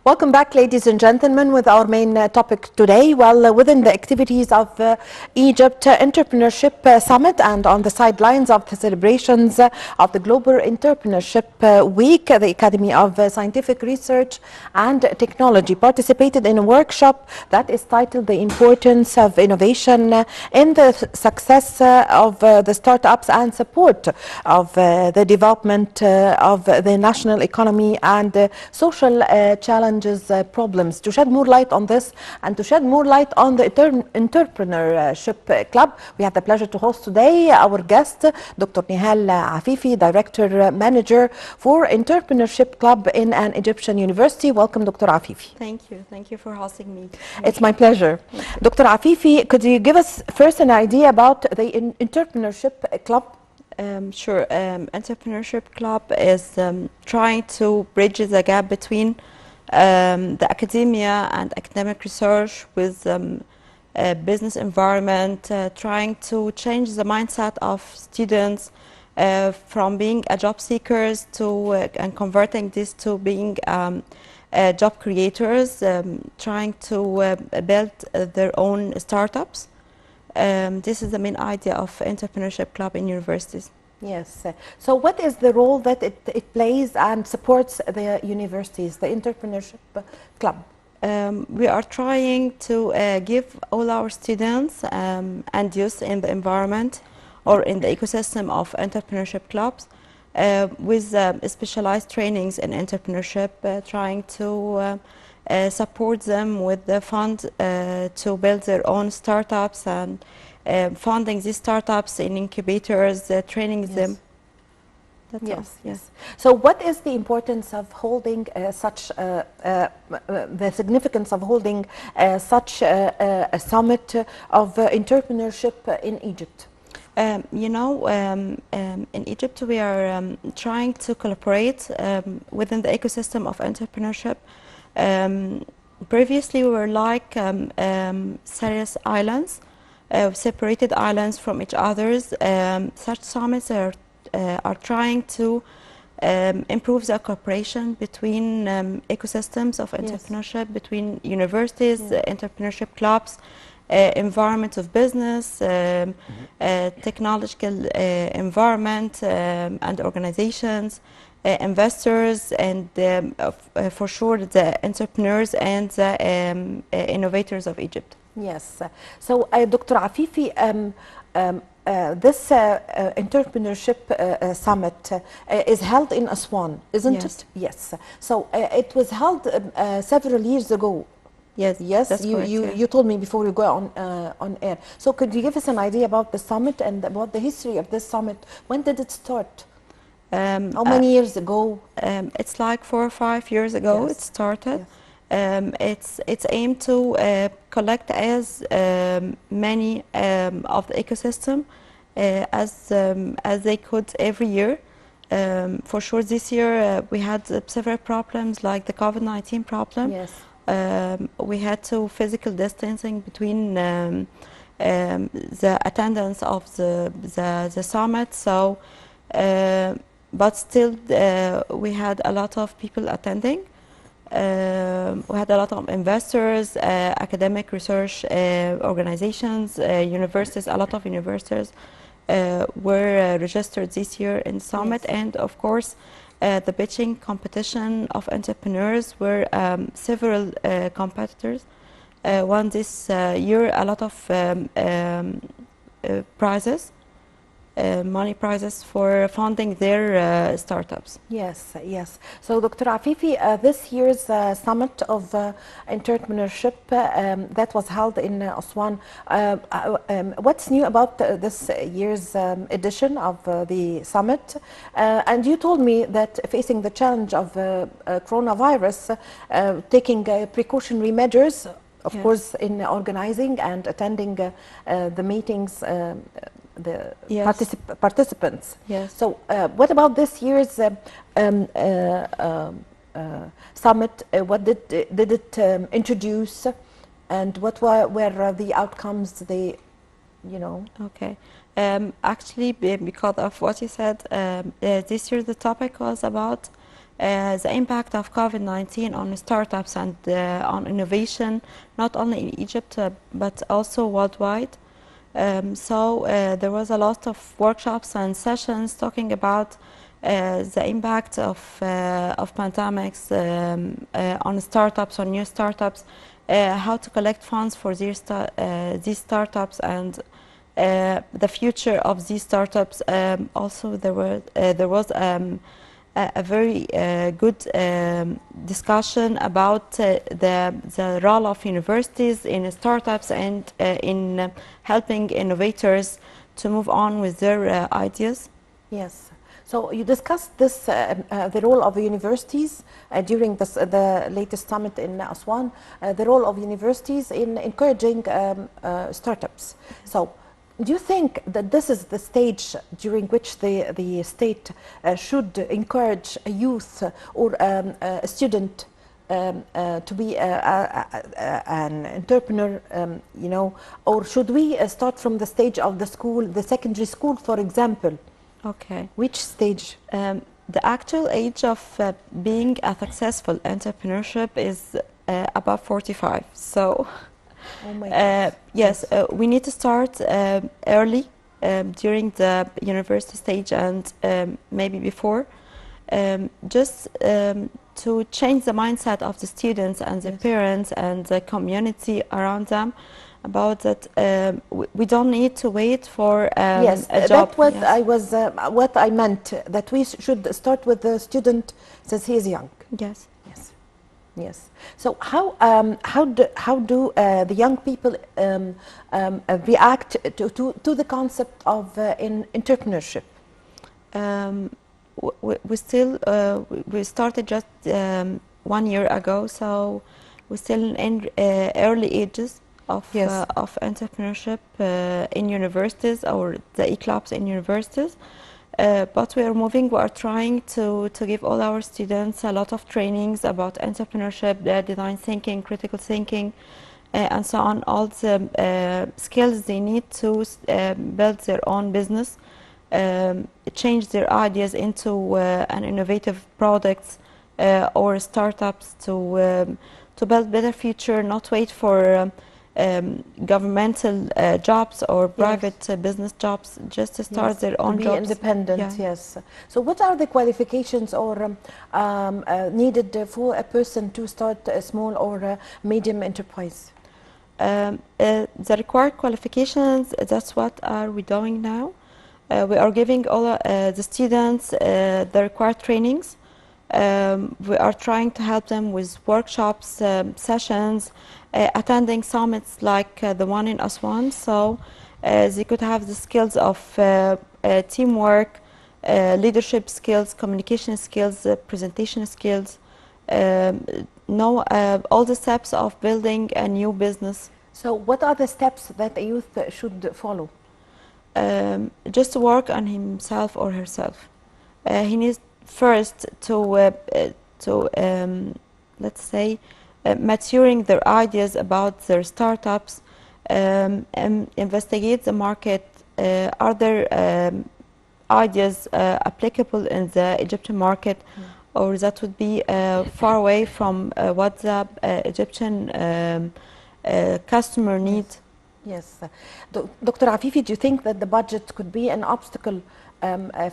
Welcome back, ladies and gentlemen, with our main topic today. Well, within the activities of Egypt Entrepreneurship Summit and on the sidelines of the celebrations of the Global Entrepreneurship Week, the Academy of Scientific Research and Technology participated in a workshop that is titled The Importance of Innovation in the Success of the Startups and Support of the Development of the National Economy and Social Challenges, problems. To shed more light on this and to shed more light on the Entrepreneurship Club, we have the pleasure to host today our guest, د.نهال عفيفي, Director Manager for Entrepreneurship Club in an Egyptian University. Welcome, Dr. عفيفي. Thank you. Thank you for hosting me. It's my pleasure. Dr. عفيفي, could you give us first an idea about the Entrepreneurship Club? Sure. Entrepreneurship Club is trying to bridge the gap between the academia and academic research with business environment, trying to change the mindset of students from being a job seekers to and converting this to being job creators, trying to build their own startups. This is the main idea of Entrepreneurship Club in universities. Yes. So what is the role that it plays and supports the universities, the Entrepreneurship Club? We are trying to give all our students and youth in the environment or in the ecosystem of entrepreneurship clubs with specialized trainings in entrepreneurship, trying to support them with the fund to build their own startups and funding these startups in incubators, training them. That's all. Yes. So what is the importance of holding the significance of holding such a summit of entrepreneurship in Egypt? In Egypt we are trying to collaborate within the ecosystem of entrepreneurship. Previously we were like serious islands, separated islands from each others. Such summits are trying to improve the cooperation between ecosystems of entrepreneurship, between universities, entrepreneurship clubs, environment of business, technological environment and organizations, investors, and for sure the entrepreneurs and the innovators of Egypt. Yes. So, Dr. عفيفي, this entrepreneurship summit is held in Aswan, isn't it? Yes. So it was held several years ago. Yes. Yes. You told me before you go on air. So could you give us an idea about the summit and about the history of this summit? When did it start? How many years ago? It's like 4 or 5 years ago it started. Yes. It's aimed to collect as many of the ecosystem as they could every year. For sure, this year we had several problems like the COVID-19 problem. Yes. We had to physical distancing between the attendance of the summit. So, but still we had a lot of people attending. We had a lot of investors, academic research organizations, universities. A lot of universities were registered this year in Summit, and of course the pitching competition of entrepreneurs were several competitors won this year a lot of prizes. Money prizes for funding their startups. Yes. So, Dr. عفيفي, this year's summit of entrepreneurship that was held in Aswan, what's new about this year's edition of the summit? And you told me that facing the challenge of coronavirus, taking precautionary measures, of course, in organizing and attending the meetings, the participants. Yes. So what about this year's summit? What did it introduce, and what were the outcomes? Okay. Actually, because of what you said, this year the topic was about the impact of COVID-19 on startups and on innovation, not only in Egypt but also worldwide. There was a lot of workshops and sessions talking about the impact of pandemics on startups, on new startups, how to collect funds for these startups, and the future of these startups. Also, there was a very good discussion about the role of universities in startups and in helping innovators to move on with their ideas. Yes. So you discussed this, the role of universities during the latest summit in Aswan, the role of universities in encouraging startups. So do you think that this is the stage during which the state should encourage a youth or a student to be an entrepreneur, you know, or should we start from the stage of the school, the secondary school, for example? Okay. Which stage? The actual age of being a successful entrepreneurship is above 45. So, oh my God. Yes, we need to start early during the university stage and maybe before, just to change the mindset of the students and the parents and the community around them. About that, we don't need to wait for a job. That's what I was. What I meant, that we should start with the student since he is young. Yes. Yes. Yes. So how do the young people react to the concept of entrepreneurship? We started just 1 year ago, so we're still in early ages of entrepreneurship in universities, or the e-clubs in universities. But we are moving. We are trying to give all our students a lot of trainings about entrepreneurship, design thinking, critical thinking, and so on. All the skills they need to build their own business, change their ideas into an innovative products or startups to build better future. Not wait for governmental jobs or private business jobs, just to start their own jobs. Be independent, yes. So what are the qualifications or needed for a person to start a small or a medium enterprise? The required qualifications, that's what are we doing now. We are giving all the students the required trainings. We are trying to help them with workshops, sessions, attending summits like the one in Aswan, so they could have the skills of teamwork, leadership skills, communication skills, presentation skills, know all the steps of building a new business. So what are the steps that a youth should follow? Just to work on himself or herself. He needs first to let's say, maturing their ideas about their startups, investigate the market. Are there ideas applicable in the Egyptian market, or that would be far away from what the Egyptian customer needs? Yes. Dr. Afifi, do you think that the budget could be an obstacle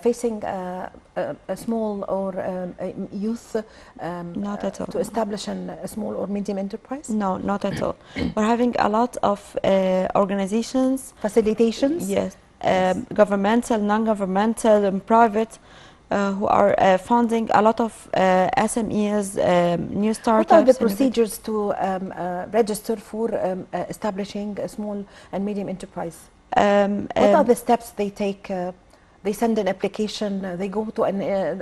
facing a small or youth not at all. to establish a small or medium enterprise? No, not at all. We're having a lot of organizations. Facilitations? Yes. Governmental, non-governmental, and private, who are funding a lot of SMEs, new startups. What are the procedures to register for establishing a small and medium enterprise? What are the steps they take? They send an application, they go to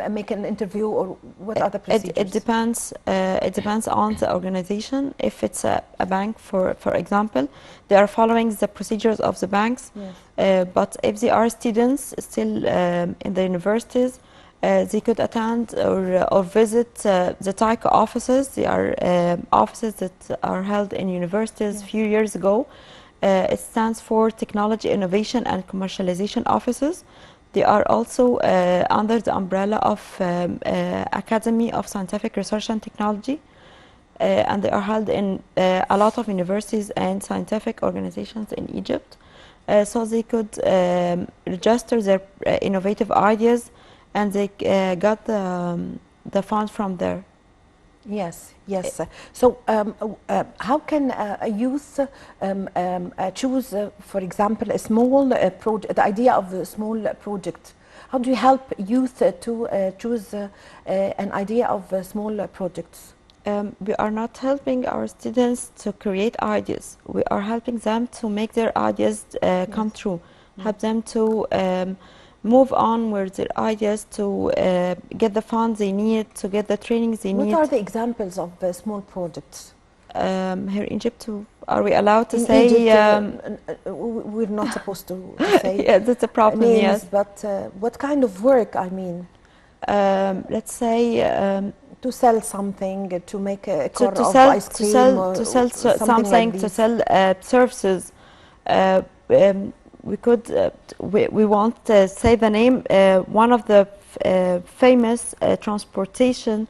make an interview, or what are the procedures? It depends. It depends on the organization. If it's a bank, for example, they are following the procedures of the banks. Yes. But if they are students still in the universities, they could attend or visit the Taiko offices. They are offices that are held in universities. Yes. A few years ago. It stands for Technology, Innovation and Commercialization Offices. They are also under the umbrella of Academy of Scientific Research and Technology, and they are held in a lot of universities and scientific organizations in Egypt. So they could register their innovative ideas, and they got the funds from there. Yes, yes. So, how can a youth choose, for example, a small project, the idea of a small project? How do you help youth to choose an idea of small projects? We are not helping our students to create ideas. We are helping them to make their ideas come true. Help them to move on with their ideas, to get the funds they need, to get the trainings they need. What are the examples of small projects? Here in Egypt, are we allowed to in say? Egypt, we're not supposed to say yeah, that's a problem, names, yes. but what kind of work, I mean? Let's say to sell something, to make a car of sell, ice cream, to sell something, like to sell services. We could, we won't say the name. One of the famous transportation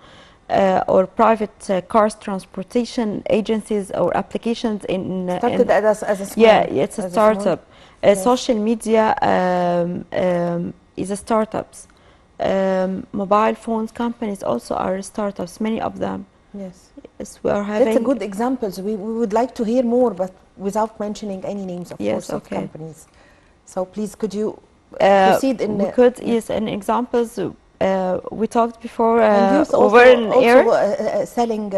or private cars transportation agencies or applications in started as a small, yeah, it's a startup. Yes. Social media is a startups. Mobile phones companies also are startups, many of them. Yes. Yes, we are having. That's a good examples. We would like to hear more, but without mentioning any names, of course, of companies. So please, could you proceed in? We could, yes, in examples. We talked before. Over in air. Selling.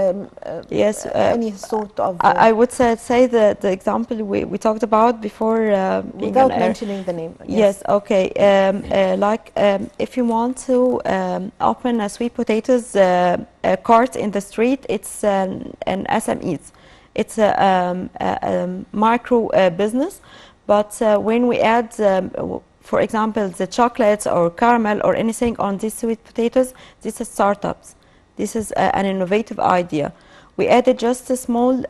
Yes. Any sort of. I would say the example we talked about before. Without mentioning the name. Yes. Okay. Like if you want to open a sweet potatoes cart in the street, it's an SMEs. It's a micro business. But when we add, for example, the chocolates or caramel or anything on these sweet potatoes, this is startups. This is an innovative idea. We added just a small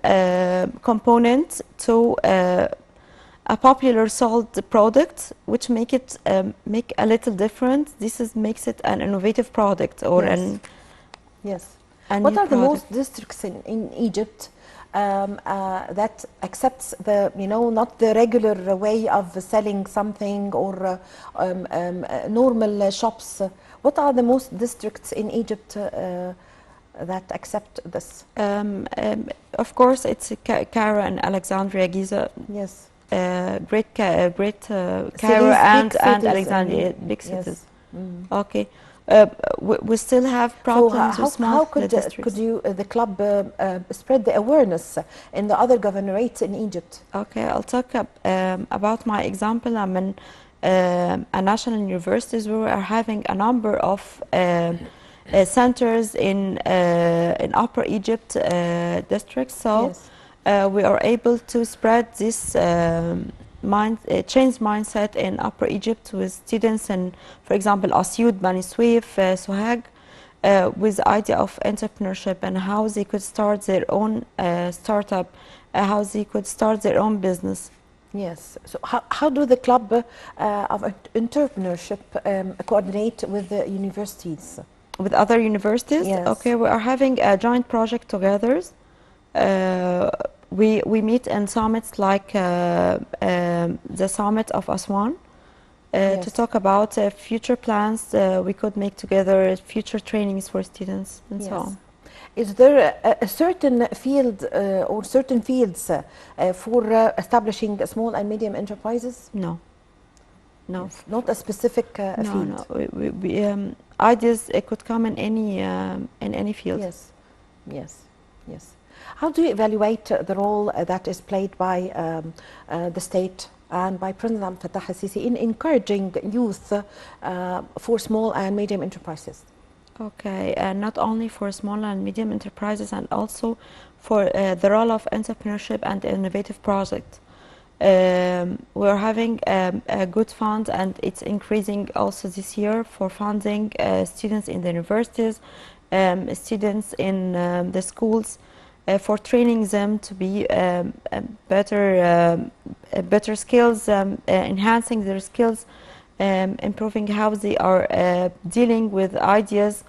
component to a popular sold product, which make it make a little difference. This makes it an innovative product or yes. What are the most districts in Egypt that accepts the, not the regular way of selling something or normal shops? What are the most districts in Egypt that accept this? Of course, it's Cairo and Alexandria, Giza. Yes. Great Cairo and Alexandria, big cities. Yes. Mm. Okay. We still have problems with small districts. Could you, the club, spread the awareness in the other governorates in Egypt? Okay, I'll talk about my example. I'm in a national universities where we are having a number of centers in Upper Egypt districts. So yes. We are able to spread this change mindset in Upper Egypt with students in, for example, Asyut, Bani Suif, Sohag, with the idea of entrepreneurship and how they could start their own startup, how they could start their own business. Yes. So how do the club of entrepreneurship coordinate with the universities? With other universities? Yes. Okay, we are having a joint project together. We meet in summits like the summit of Aswan yes. to talk about future plans we could make together, future trainings for students and yes. so on. Is there a certain field or certain fields for establishing small and medium enterprises? No. No. Yes. Not a specific field? No. We, ideas could come in any field. Yes. Yes. Yes. How do you evaluate the role that is played by the state and by President Fattah al-Sisi in encouraging youth for small and medium enterprises? Okay, not only for small and medium enterprises, and also for the role of entrepreneurship and innovative project. We're having a good fund, and it's increasing also this year for funding students in the universities, students in the schools, for training them to be better skills, enhancing their skills improving how they are dealing with ideas,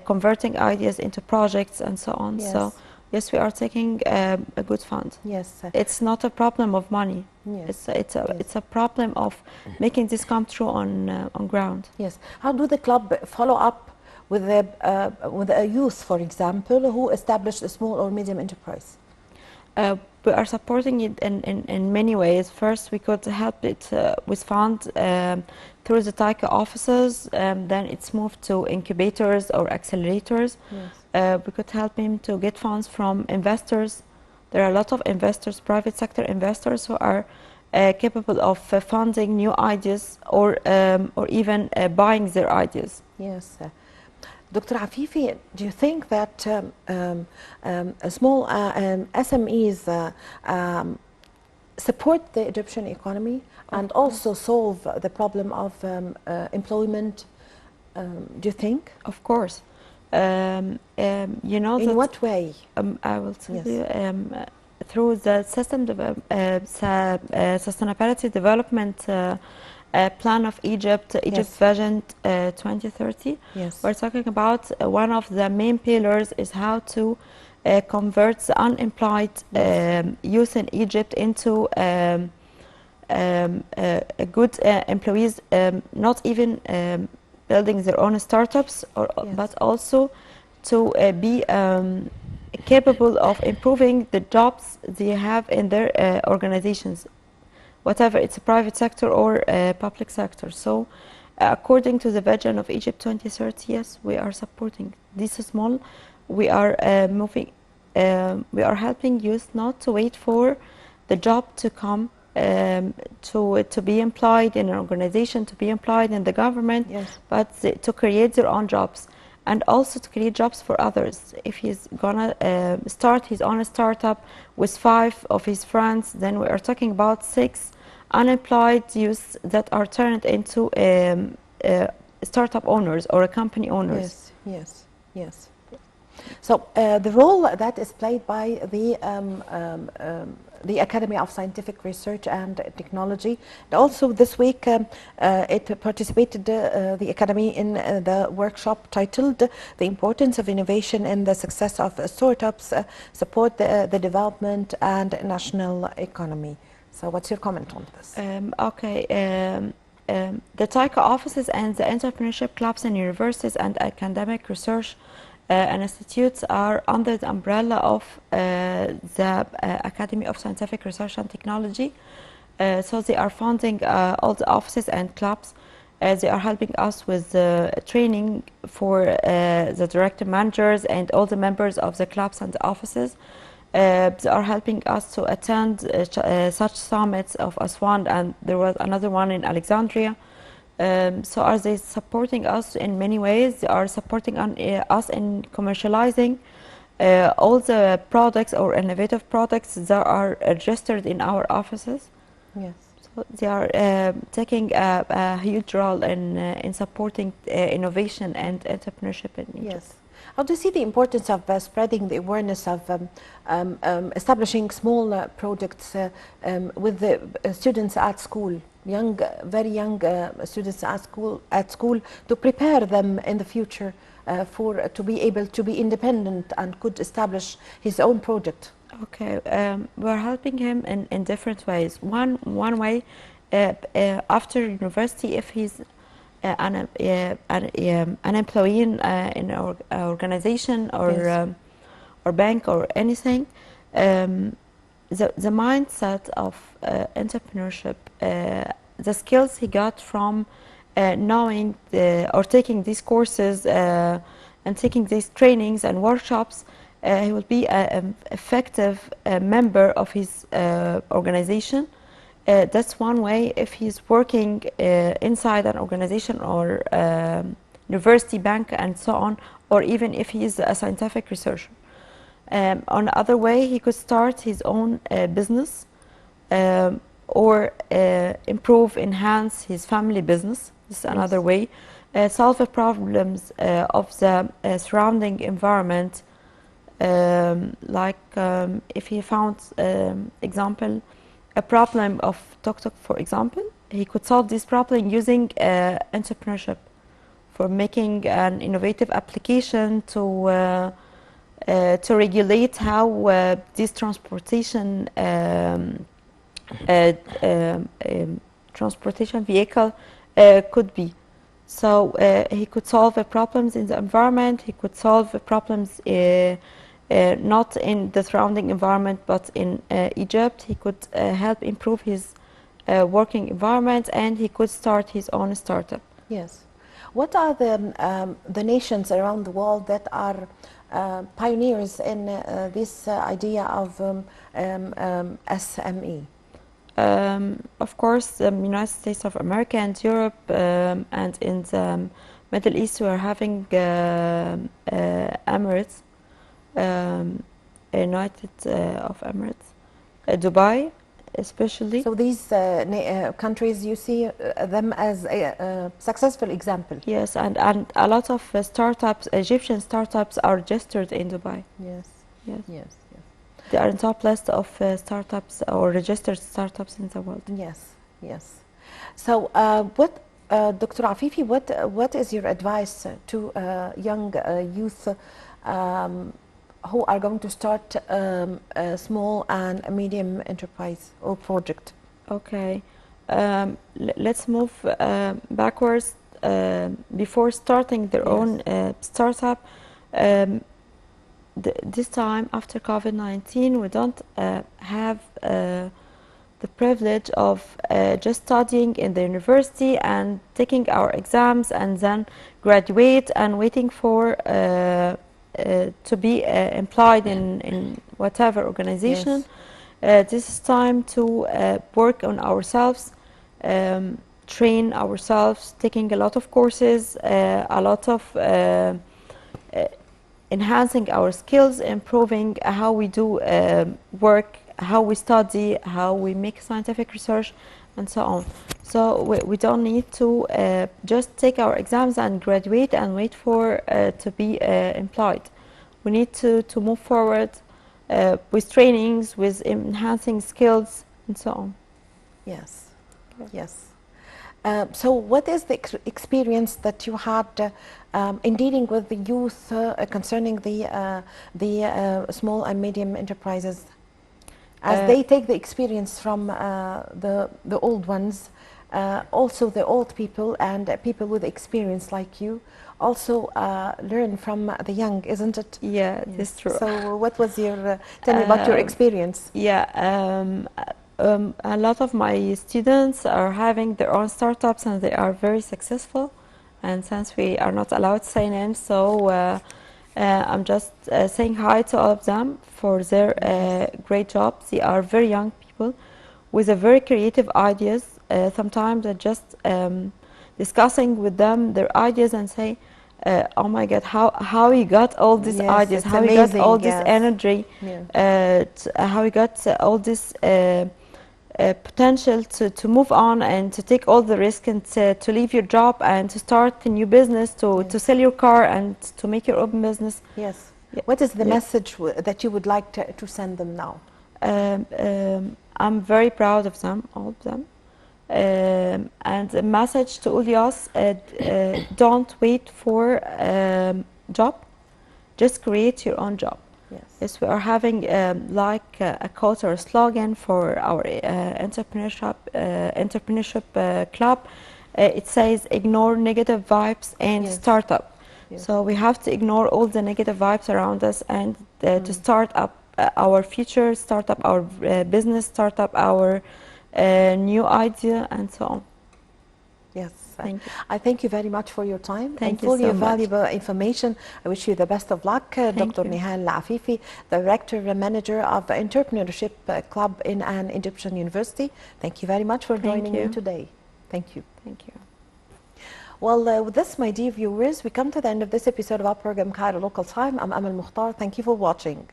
converting ideas into projects and so on. Yes. So yes, we are taking a good fund. Yes. It's not a problem of money. Yes. It's a problem of making this come true on ground. Yes. How do the club follow up with a youth, for example, who established a small or medium enterprise? We are supporting it in many ways. First, we could help it with funds through the Taika offices. Then it's moved to incubators or accelerators. Yes. We could help him to get funds from investors. There are a lot of investors, private sector investors, who are capable of funding new ideas or even buying their ideas. Yes. Dr. Afifi, do you think that small SMEs support the Egyptian economy and also solve the problem of employment? Do you think? Of course. You know, in what way? I will tell you. Through the sustainability development plan of Egypt, Egypt Vision 2030. Yes. We're talking about one of the main pillars is how to convert the unemployed youth in Egypt into good employees, not even building their own startups, but also to be capable of improving the jobs they have in their organizations, whatever it's a private sector or public sector. So according to the vision of Egypt 2030, yes, we are supporting this small. We are we are helping youth not to wait for the job to come, to be employed in an organization, to be employed in the government, but to create their own jobs. And also to create jobs for others. If he's gonna start his own startup with 5 of his friends, then we are talking about 6 unemployed youths that are turned into startup owners or company owners. Yes, yes, yes. So the role that is played by the Academy of Scientific Research and Technology. Also this week it participated, the Academy, in the workshop titled The Importance of Innovation in the Success of Startups, Support the Development and National Economy. So what's your comment on this? The Taika offices and the entrepreneurship clubs in universities and academic research and institutes are under the umbrella of the Academy of Scientific Research and Technology. So they are funding all the offices and clubs. They are helping us with training for the director managers and all the members of the clubs and the offices. They are helping us to attend such summits of Aswan, and there was another one in Alexandria. So are they supporting us in many ways? They are supporting us in commercializing all the products or innovative products that are registered in our offices. Yes. So they are taking a huge role in supporting innovation and entrepreneurship in Egypt. Yes. How do you see the importance of spreading the awareness of establishing small projects with the students at school? Very young students at school, to prepare them in the future to be able to be independent and could establish his own project. Okay, we're helping him in different ways. One way, after university, if he's an employee in an organization or bank or anything, the mindset of entrepreneurship, the skills he got from knowing or taking these courses and taking these trainings and workshops, he will be an effective member of his organization. That's one way. If he's working inside an organization or university, bank and so on, or even if he is a scientific researcher. On the other way, he could start his own business or improve, enhance his family business. This is another way. Solve the problems of the surrounding environment, like if he found, example, a problem of tuk-tuk, for example, he could solve this problem using entrepreneurship, for making an innovative application to regulate how this transportation vehicle could be. So he could solve problems in the environment. He could solve problems not in the surrounding environment, but in Egypt. He could help improve his working environment, and he could start his own startup. Yes. What are the nations around the world that are pioneers in this idea of SME? Of course, the United States of America and Europe, and in the Middle East we are having Emirates, United of Emirates, Dubai especially. So these countries, you see them as a successful example. Yes, and a lot of startups, Egyptian startups, are registered in Dubai. Yes, Yes, yes, yes. they are in top list of startups or registered startups in the world. Yes, yes. So, Dr. Afifi, what is your advice to young youth who are going to start a small and a medium enterprise or project? Okay, let's move backwards. Before starting their own startup, this time after COVID-19, we don't have the privilege of just studying in the university and taking our exams and then graduate and waiting for to be employed in whatever organization. Yes. This is time to work on ourselves, train ourselves, taking a lot of courses, a lot of enhancing our skills, improving how we do work, how we study, how we make scientific research, and so on. So we don't need to just take our exams and graduate and wait for to be employed. We need to move forward with trainings, with enhancing skills, and so on. Yes, yes. So what is the experience that you had in dealing with the youth concerning the small and medium enterprises? As they take the experience from the old ones, also the old people and people with experience like you also learn from the young, isn't it? Yeah, that's true. So what was your, tell me about your experience. Yeah, a lot of my students are having their own startups and they are very successful. And since we are not allowed to say names, so I'm just saying hi to all of them for their great job. They are very young people with a very creative ideas. Sometimes I just discussing with them their ideas and say, oh my God, how you got all these ideas, how you got all this energy, how you got all this potential to move on and to take all the risk and to leave your job and to start a new business, to sell your car and to make your own business. Yes. What is the message that you would like to send them now? I'm very proud of them, all of them. And a message to Ulias, don't wait for a job, just create your own job. Yes, we are having like a quote or a slogan for our entrepreneurship club. It says, ignore negative vibes and start up. So we have to ignore all the negative vibes around us and to start up our future, start up our business, start up our new idea, and so on. Yes, thank you. I thank you very much for your time and for your valuable information. I wish you the best of luck. Dr. Nahal Afify, Director and Manager of the Entrepreneurship Club in an Egyptian university. Thank you very much for joining me today. Thank you. Thank you. Well, with this, my dear viewers, we come to the end of this episode of our program, Cairo Local Time. I'm Amal Mukhtar. Thank you for watching.